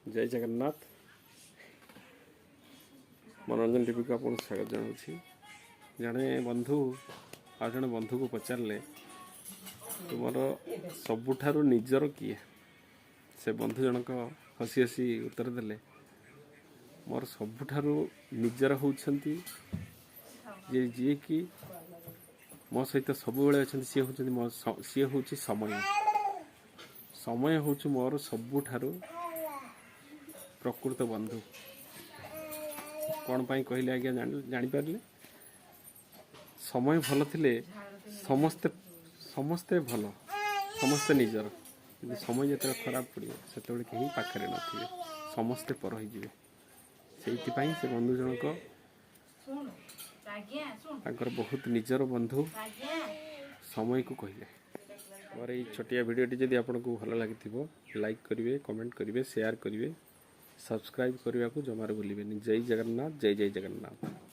जय जगन्नाथ मनोरंजन टीवी को आपको स्वागत जनाऊँगी। जड़े बंधु आ जड़े बंधु को पचारे तुमर सबुठारु निजर किए से बंधु जनक हसी हसी उत्तर देले मोर सबुठारु निजर होउछंती जे जे कि मो सहित सब बेले अच्छा सी हूँ सी हूँ समय समय हूँ मोर सबुठारु प्रकृत बंधु। कौन पाई कहले आज्ञा जापारे समय भल थिले समस्ते समस्ते भल समस्ते निजर कि समय जो खराब पड़े से कहीं पाखे नथिबे समस्ते पर होइजिबे। सेइथिपाई से बंधु जनक ताकर बहुत निजर बंधु समय को कहले। मोर ये छोटिया वीडियोटी जदि आपको भल लगी लाइक करेंगे, कमेंट करेंगे, शेयर करेंगे, सब्सक्राइब करने को जमार भूलें। जय जगन्नाथ, जय जय जगन्नाथ।